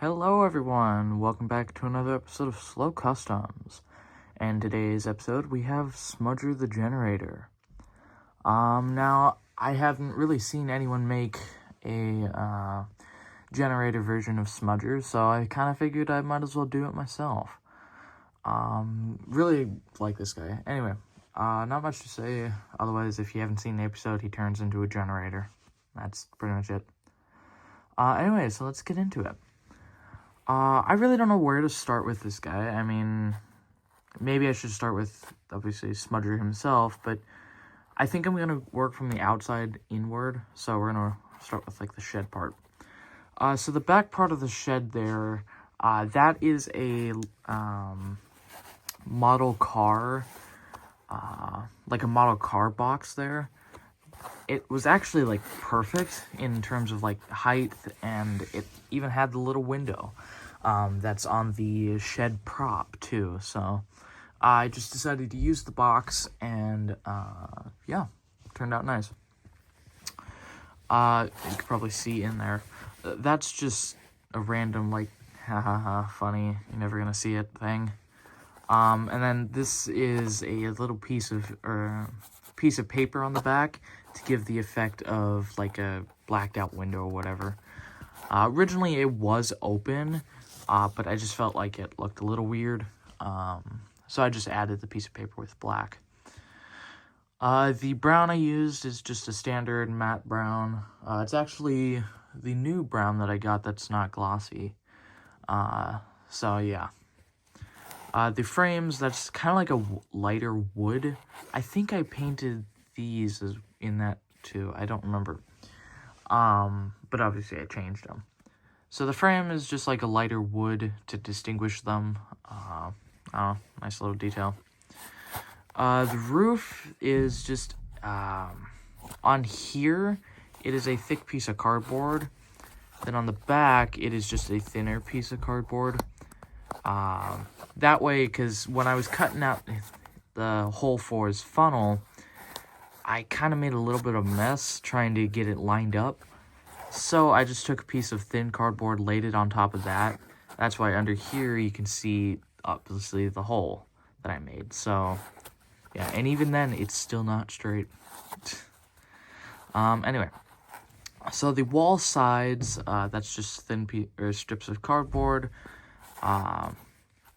Hello everyone, welcome back to another episode of Slow Customs. And today's episode we have Smudger the generator. Now I haven't really seen anyone make a generator version of Smudger, so I kind of figured I might as well do it myself. Really like this guy. Anyway, not much to say, otherwise if you haven't seen the episode, he turns into a generator. That's pretty much it. Anyway, so let's get into it. I really don't know where to start with this guy. I mean, maybe I should start with, obviously, Smudger himself, but I think I'm going to work from the outside inward, so we're going to start with, like, the shed part. So the back part of the shed there, that is a, model car, like a model car box there. It was actually, like, perfect in terms of, like, height, and it even had the little window that's on the shed prop, too. So I just decided to use the box, and, yeah, turned out nice. You can probably see in there. That's just a random, like, funny, you're never gonna see it thing. And then this is a little piece of paper on the back to give the effect of, like, a blacked out window or whatever. Originally it was open, but I just felt like it looked a little weird, so I just added the piece of paper with black. The brown I used is just a standard matte brown. It's actually the new brown that I got that's not glossy. So yeah. The frames, that's kind of like a lighter wood. I think I painted these as in that too. I don't remember. But obviously I changed them. So the frame is just like a lighter wood to distinguish them. Nice little detail. The roof is just, on here, it is a thick piece of cardboard. Then on the back, it is just a thinner piece of cardboard. That way, because when I was cutting out the hole for his funnel, I kind of made a little bit of a mess trying to get it lined up. So I just took a piece of thin cardboard, laid it on top of that. That's why under here you can see, obviously, the hole that I made. So, yeah, and even then, it's still not straight. Anyway. So the wall sides, that's just thin strips of cardboard,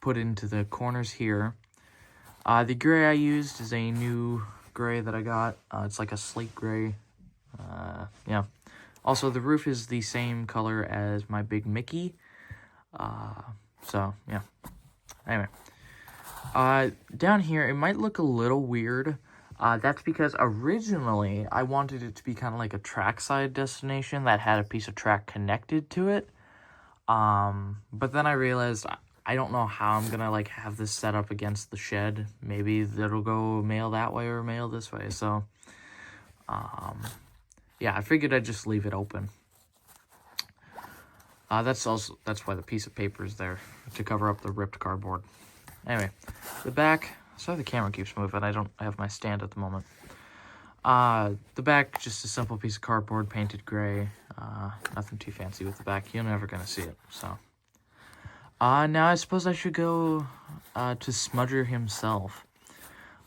put into the corners here. The gray I used is a new gray that I got. It's like a slate gray. Yeah. Also, the roof is the same color as my big Mickey. So, yeah. Anyway. Down here, it might look a little weird. That's because originally I wanted it to be kind of like a trackside destination that had a piece of track connected to it. But then I realized I don't know how I'm gonna, like, have this set up against the shed. Maybe it'll go mail that way or mail this way. So, yeah, I figured I'd just leave it open. That's why the piece of paper is there, to cover up the ripped cardboard. Anyway, the back, sorry the camera keeps moving, I don't have my stand at the moment. The back, just a simple piece of cardboard painted gray. Nothing too fancy with the back, you're never gonna see it, so. Now I suppose I should go, to Smudger himself.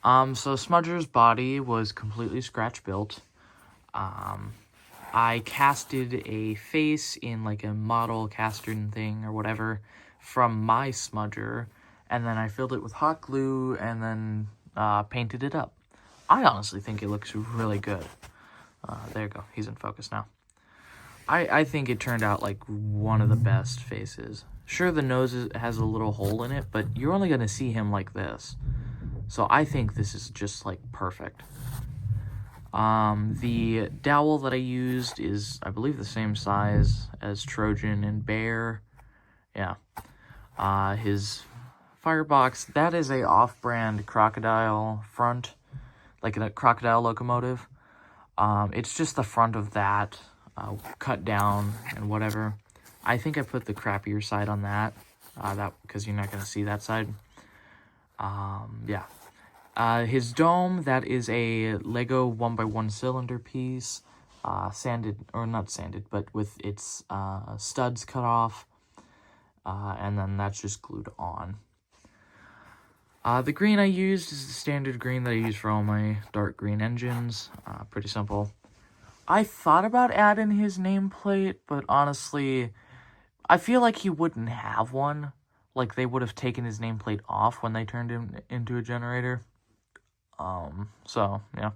So Smudger's body was completely scratch built. I casted a face in, like, a model casting thing or whatever from my Smudger, and then I filled it with hot glue and then painted it up. I honestly think it looks really good. There you go, he's in focus now. I think it turned out like one of the best faces. Sure, the nose has a little hole in it, but you're only going to see him like this. So I think this is just, like, perfect. The dowel that I used is, I believe, the same size as Trojan and Bear. Yeah. His firebox, that is a off-brand crocodile front, like a crocodile locomotive. It's just the front of that, cut down and whatever. I think I put the crappier side on that, because you're not going to see that side. Yeah. His dome, that is a Lego 1x1 cylinder piece, sanded, or not sanded, but with its studs cut off. and then that's just glued on. The green I used is the standard green that I use for all my dark green engines. Pretty simple. I thought about adding his nameplate, but honestly, I feel like he wouldn't have one. Like, they would have taken his nameplate off when they turned him into a generator. So, yeah.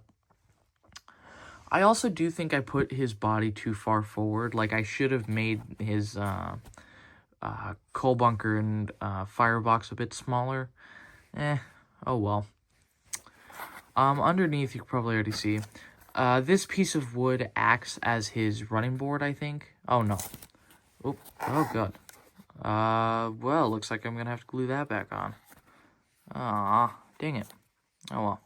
I also do think I put his body too far forward. Like, I should have made his coal bunker and firebox a bit smaller. Oh well. Underneath, you can probably already see. This piece of wood acts as his running board, I think. Oh, no. Oh, oh, God. Well, looks like I'm gonna have to glue that back on. Aw, dang it. Oh,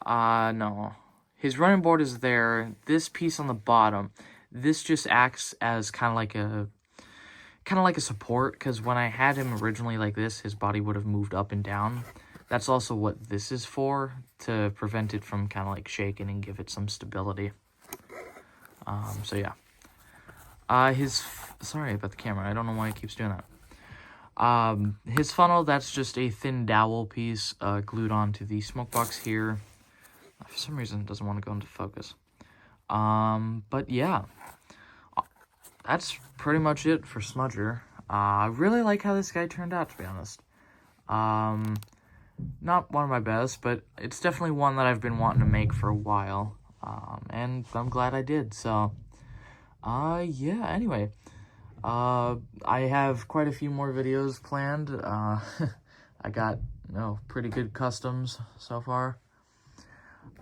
well. No. His running board is there. This piece on the bottom, this just acts as kind of like a support, because when I had him originally like this, his body would have moved up and down. That's also what this is for, to prevent it from kind of like shaking and give it some stability. So yeah. Sorry about the camera, I don't know why it keeps doing that. His funnel, that's just a thin dowel piece glued onto the smoke box here. For some reason, it doesn't want to go into focus. But yeah. That's pretty much it for Smudger. I really like how this guy turned out, to be honest. Not one of my best, but it's definitely one that I've been wanting to make for a while. And I'm glad I did, so... yeah, anyway. I have quite a few more videos planned. I got, pretty good customs so far.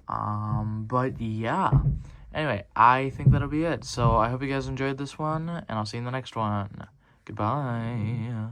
But yeah. Anyway, I think that'll be it. So I hope you guys enjoyed this one, and I'll see you in the next one. Goodbye.